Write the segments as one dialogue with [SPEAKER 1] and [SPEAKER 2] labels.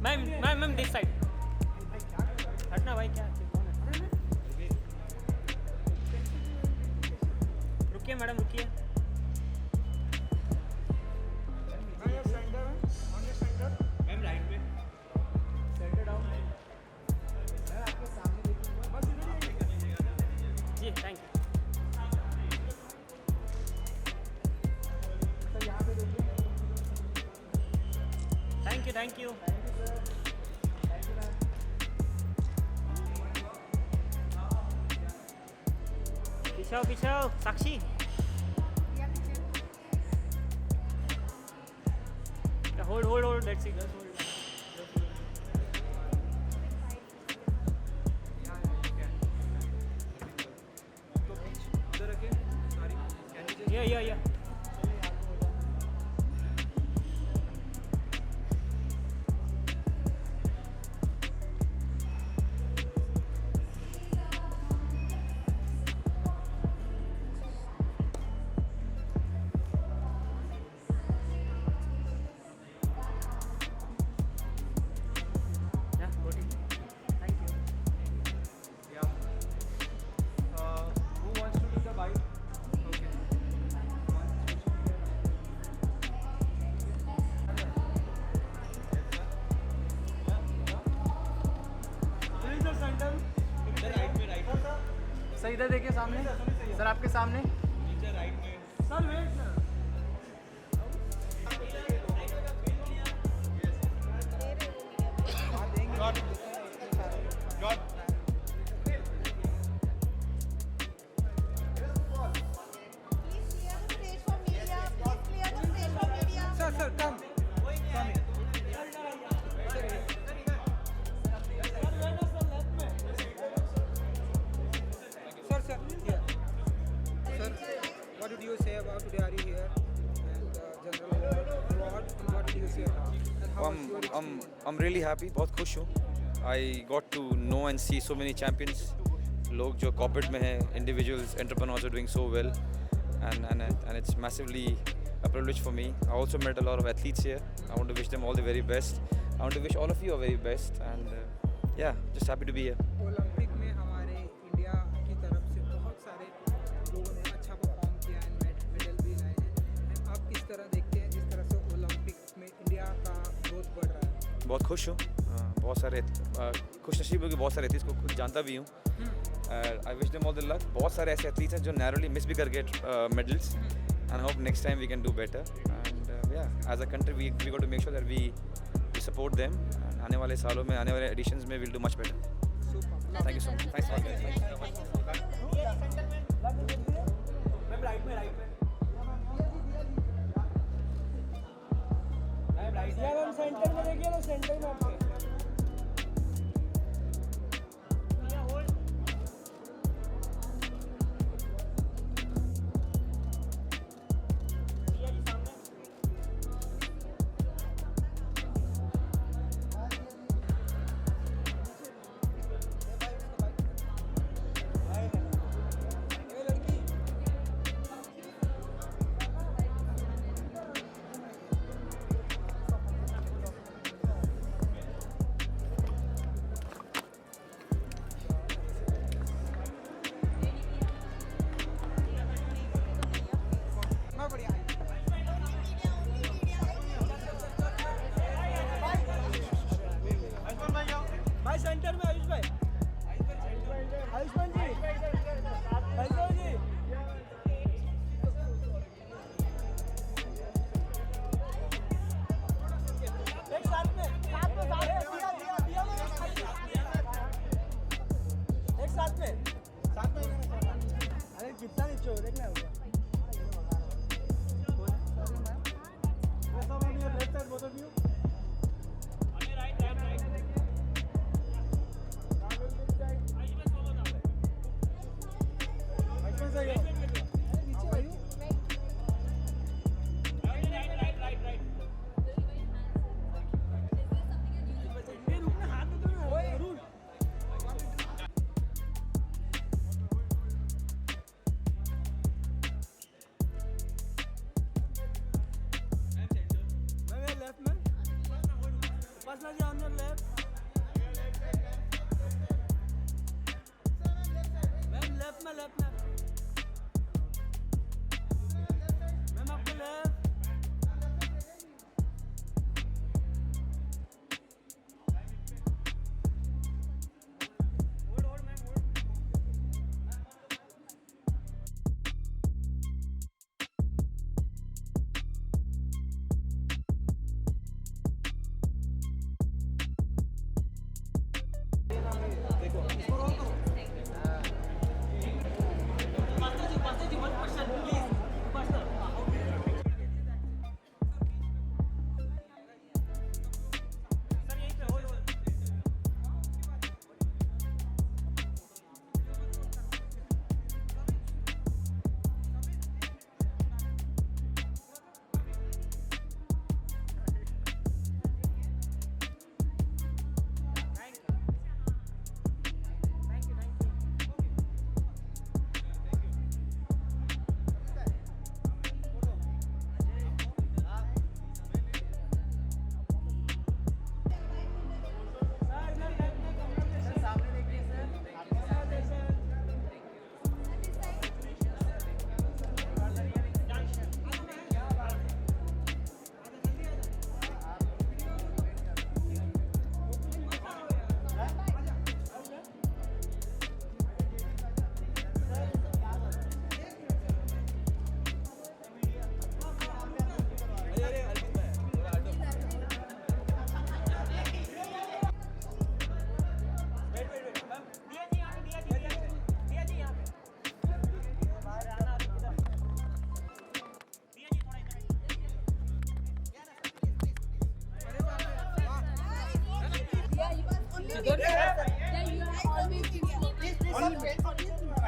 [SPEAKER 1] Ma'am this side हटना भाई, क्या कौन है? रुकिए मैडम रुकिए। मैम राइट में सेंटर डाउन आपके सामने जी, थैंक यू सर, यहाँ पे देखिए। थैंक यू थैंक यू पीछे आओ, पीछे आओ साक्षी। Hold let's see. या
[SPEAKER 2] सर इधर देखिए सामने, सर आपके सामने
[SPEAKER 1] नीचे राइट में सर, वेट ना।
[SPEAKER 2] Sir come Sir, yeah. Sir, what did you say about today? Are you here? And general award. And what did you say about? And how was your experience?
[SPEAKER 3] I'm really happy. बहुत खुश हूँ. I got to know and see so many champions. लोग जो corporate में हैं, individuals, entrepreneurs are doing so well, and it's massively a privilege for me. I also met a lot of athletes here. I want to wish them all the very best. I want to wish all of you a very best, and yeah, just happy to be here.
[SPEAKER 2] Olympic में हमारे India की तरफ से बहुत सारे लोगों ने अच्छा परफॉर्म किया है, मेडल भी लाए हैं। आप किस तरह देखते हैं जिस तरह से ओलंपिक में इंडिया का ग्रोथ बढ़ रहा है?
[SPEAKER 3] बहुत खुश हूँ. बहुत सारे खुश नसीब हूँ कि बहुत सारे एथलीट्स को खुद जानता भी हूँ. I wish them all the luck. बहुत सारे ऐसे एथलीट्स हैं जो नैरोली मिस भी कर गए medals, and I hope next time we can do better. And yeah, as a country we got to make sure that we support them. And आने वाले सालों में, आने वाले editions में we'll do much better. Thank you so much. Thanks for
[SPEAKER 1] ma'am right में ma'am centre में देखिए ना, सेंटर में आपके। Upasna ji on your left. Ma'am left में left में. Ma'am आपके left. Hold ma'am hold. Upasna ji, one question, please. Upasna. Sir, यहीं पे hold. Thank you. Thank you.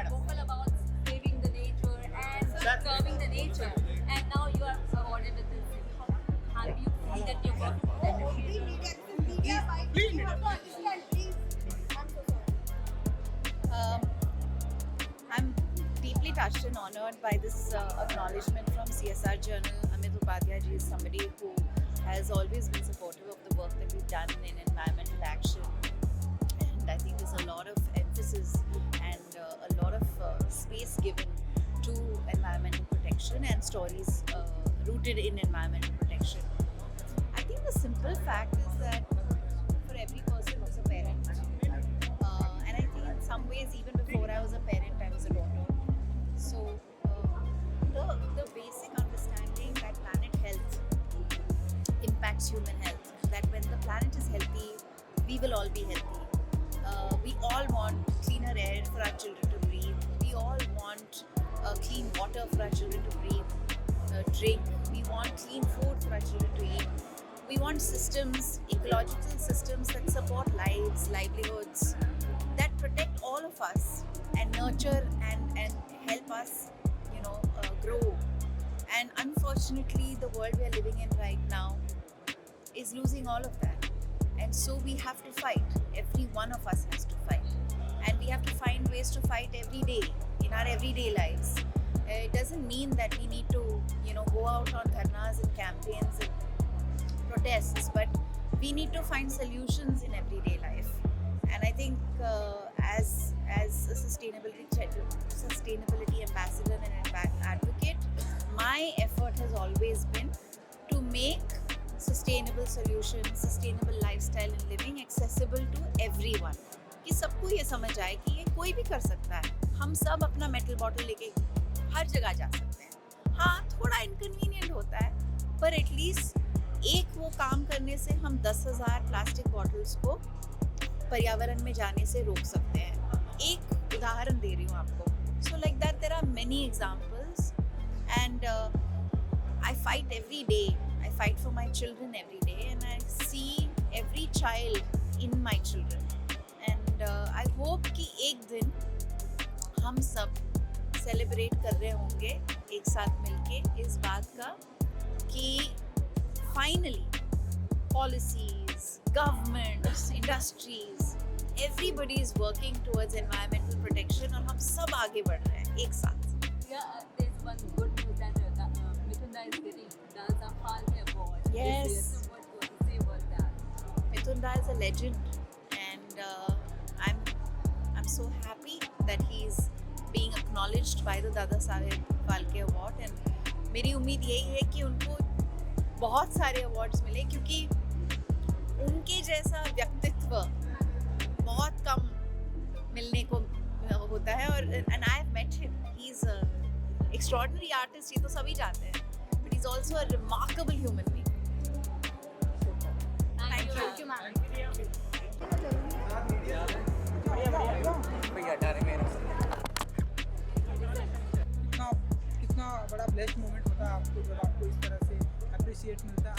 [SPEAKER 4] Vocal about saving the nature and conserving the nature, and now you are awarded with this. How do you feel that you work with that
[SPEAKER 5] I'm deeply touched and honored by this acknowledgement from CSR Journal. Amit Upadhyay ji is somebody who has always been supportive of the work that we've done in environmental action. And I think there's a lot of emphasis and a lot of space given to environmental protection and stories rooted in environmental protection. I think the simple fact is that for every person who's a parent, and I think in some ways even before I was a parent, I was a daughter. So the basic understanding that planet health impacts human health, that when the planet is healthy, we will all be healthy. We all want cleaner air for our children to breathe. We all want clean water for our children to breathe, drink. We want clean food for our children to eat. We want systems, ecological systems that support lives, livelihoods, that protect all of us and nurture and help us, grow. And unfortunately, the world we are living in right now is losing all of that. And so we have to fight. Every one of us has to fight. And we have to find ways to fight every day in our everyday lives. It doesn't mean that we need to, go out on dharnas and campaigns and protests, but we need to find solutions in everyday life. And I think as a sustainability ambassador and an advocate, my effort has always been to make sustainable solutions, sustainable lifestyle and living accessible to everyone. कि सबको ये समझ आए कि ये कोई भी कर सकता है. हम सब अपना मेटल बॉटल लेके हर जगह जा सकते हैं. हाँ, थोड़ा इनकन्वीनियंट होता है, पर एटलीस्ट एक वो काम करने से हम 10,000 प्लास्टिक बॉटल्स को पर्यावरण में जाने से रोक सकते हैं. एक उदाहरण दे रही हूँ आपको. So like that there are many examples, and I fight every day. I fight for my children every day, and I see every child in my children. And I hope कि एक दिन हम सब सेलिब्रेट कर रहे होंगे एक साथ मिलके इस बात का कि finally policies, governments, industries, everybody is working towards environmental protection और हम सब आगे बढ़ रहे हैं एक साथ.
[SPEAKER 4] Yeah, there's one good news that Mithunda is getting the Zamphal Award.
[SPEAKER 5] Yes.
[SPEAKER 4] So what do you say about that?
[SPEAKER 5] Mukunda is a legend, and I'm so happy that he's being acknowledged by the Dada Saheb Phalke Award, and मेरी उम्मीद यही है कि उनको बहुत सारे awards मिले, क्योंकि उनके जैसा व्यक्तित्व बहुत कम मिलने को होता है. और and I have met him, he is extraordinary artist, ये तो सभी जानते हैं, but he is also a remarkable human being. Thank you ma'am.
[SPEAKER 2] कितना बड़ा ब्लेस्ड मोमेंट होता है आपको जब आपको इस तरह से अप्रिशिएट मिलता है,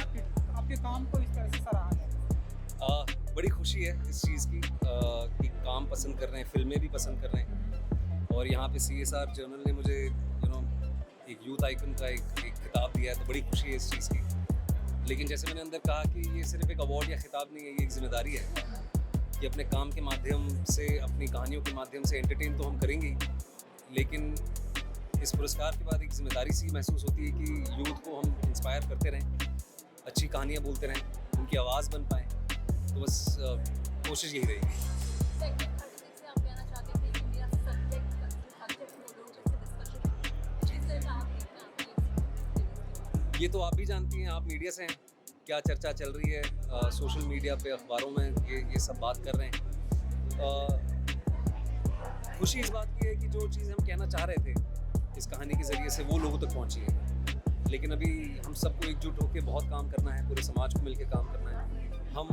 [SPEAKER 2] आपके काम को इस तरह से सराहा जाता है.
[SPEAKER 6] बड़ी खुशी है इस चीज़ की कि काम पसंद कर रहे हैं, फिल्में भी पसंद कर रहे हैं. और यहाँ पे CSR जर्नल ने मुझे एक यूथ आइकन का एक खिताब दिया है, तो बड़ी खुशी है इस चीज़ की. लेकिन जैसे मैंने अंदर कहा कि ये सिर्फ एक अवार्ड या खिताब नहीं है, ये एक जिम्मेदारी है कि अपने काम के माध्यम से, अपनी कहानियों के माध्यम से एंटरटेन तो हम करेंगे ही, लेकिन इस पुरस्कार के बाद एक जिम्मेदारी सी महसूस होती है कि यूथ को हम इंस्पायर करते रहें, अच्छी कहानियाँ बोलते रहें, उनकी आवाज़ बन पाएँ. तो बस कोशिश यही रहेगी. ये तो आप भी जानती हैं, आप मीडिया से हैं, क्या चर्चा चल रही है सोशल मीडिया पे, अखबारों में ये सब बात कर रहे हैं. खुशी इस बात की है कि जो चीज़ हम कहना चाह रहे थे इस कहानी के ज़रिए से वो लोगों तक पहुंची है. लेकिन अभी हम सबको एकजुट होकर बहुत काम करना है, पूरे समाज को मिलकर काम करना है. हम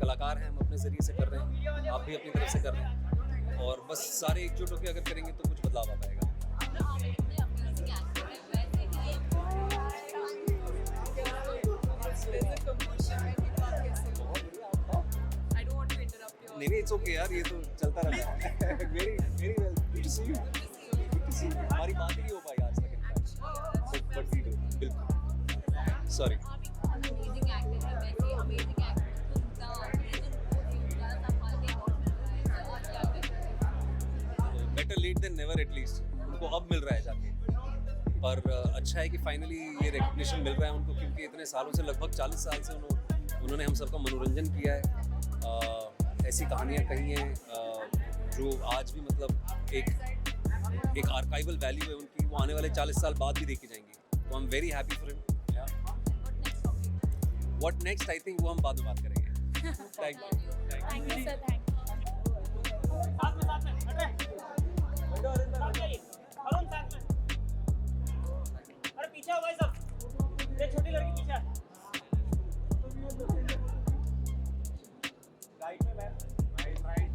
[SPEAKER 6] कलाकार हैं, हम अपने ज़रिए से कर रहे हैं, आप भी अपनी तरफ से कर रहे हैं, और बस सारे एकजुट होकर अगर करेंगे तो कुछ बदलाव आ पाएगा. नहीं, इट्स ओके यार, ये तो चलता रहता है. Very very well, good to see you. हमारी बात ही नहीं हो पाई आज तक इनफैक्ट, बट वी डू. बिल्कुल, sorry. Better late than never, at least उनको अब मिल रहा है जाके. पर अच्छा है कि फाइनली ये रिकग्निशन मिल रहा है उनको, क्योंकि इतने सालों से, लगभग 40 साल से उन्होंने हम सबका मनोरंजन किया है. ऐसी कहानियाँ कही हैं जो आज भी मतलब एक आर्काइवल वैल्यू है उनकी, वो आने वाले 40 साल बाद भी देखी जाएंगी. तो I am very happy for him. What next, I think वो हम बाद में बात करेंगे. Thank you
[SPEAKER 4] sir. थैंक
[SPEAKER 1] साथ में हट रहे अरुण, साथ में. अरे पीछे हो भाई सब, ये छोटी लड़की पीछे है. राइट में बैठ, राइट.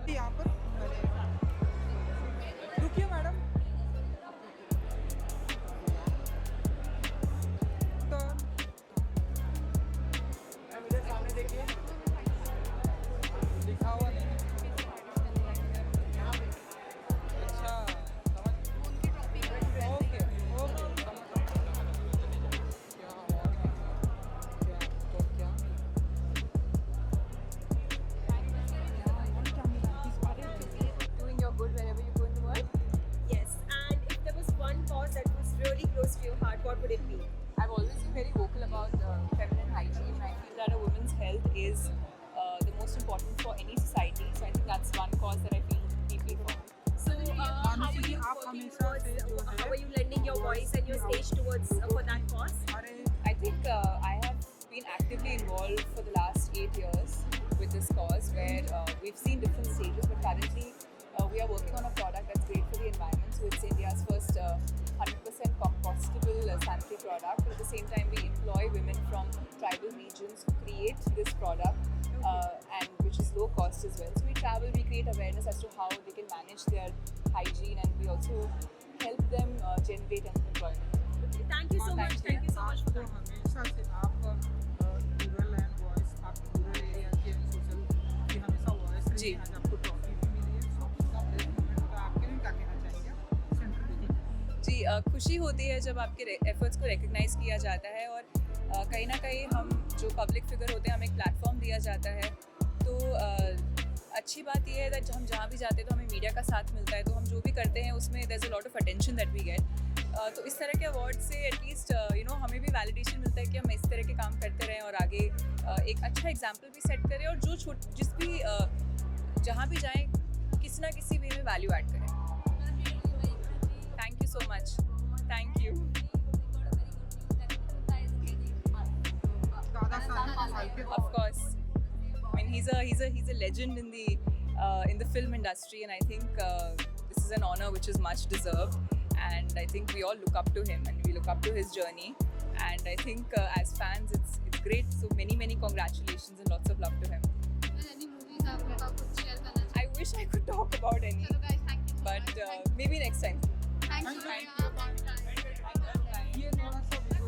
[SPEAKER 2] यहाँ पर रुकिए मैडम. तो
[SPEAKER 1] मेरे सामने देखिए,
[SPEAKER 2] लिखा हुआ नहीं. अच्छा, समझ. ओके क्या
[SPEAKER 7] doing your good wherever you go in the world?
[SPEAKER 8] Yes, and if there was one cause that was really close to your heart, what would it be?
[SPEAKER 7] I've always been very vocal about feminine hygiene. I feel that a woman's health is the most important for any society. So I think that's one cause that I feel deeply for.
[SPEAKER 8] So, how are
[SPEAKER 2] Manushi ji,
[SPEAKER 8] you
[SPEAKER 2] आप
[SPEAKER 8] working
[SPEAKER 2] हमेशा
[SPEAKER 8] towards,
[SPEAKER 2] से जो है
[SPEAKER 8] how are you lending your voice and your stage towards for that cause?
[SPEAKER 2] अरे
[SPEAKER 7] I think I have been actively involved for the last 8 years with this cause, where we've seen different stages, but currently we are working on a product that's great for the environment. So it's India's first 100% compostable sanitary product. But at the same time, we employ women from tribal regions who create this product, and which is low cost as well. So we travel, we create awareness as to how they can manage their hygiene, and we also help them generate employment.
[SPEAKER 8] Thank you so much. Thank you so much for
[SPEAKER 2] तो
[SPEAKER 8] that.
[SPEAKER 2] हमेशा से आप rural and voice, आप rural area के social की हमेशा voice रही
[SPEAKER 7] जी.
[SPEAKER 2] है. आज आपको ट्रॉफी भी मिली है. सो इसका बेस्ट मोमेंट होता है आपके लिए, क्या कहना चाहेंगे सेंट्रल विजिट?
[SPEAKER 7] जी, खुशी होती है जब आपके एफर्ट्स को रिकग्नाइज किया जाता है, और कहीं ना कहीं हम जो पब्लिक फिगर होते हैं, हमें एक प्लेटफॉर्म दिया जाता जाता है। तो अच्छी बात यह है कि हम जहाँ भी जाते हैं तो हमें मीडिया का साथ मिलता है, तो हम जो भी करते हैं उसमें there is a lot of attention that we get. तो इस तरह के अवार्ड से एटलीस्ट हमें भी वैलिडेशन मिलता है कि हम इस तरह के काम करते रहें और आगे एक अच्छा एग्जाम्पल भी सेट करें, और जो जिस भी जहाँ भी जाएँ किसी ना किसी वे में वैल्यू ऐड करें। Thank you so much, thank you. Of course, I mean he's a legend in the film industry, and I think this is an honor which is much deserved, and I think we all look up to him and we look up to his journey, and I think as fans it's great. So many congratulations and lots of love to him.
[SPEAKER 9] Any movies आप कुछ share करना चाहें?
[SPEAKER 7] I wish I could talk about any,
[SPEAKER 9] चलो guys, thank you so
[SPEAKER 7] but
[SPEAKER 9] much.
[SPEAKER 7] maybe next time.
[SPEAKER 9] Thank you.
[SPEAKER 7] Thank you.
[SPEAKER 2] ये थोड़ा सा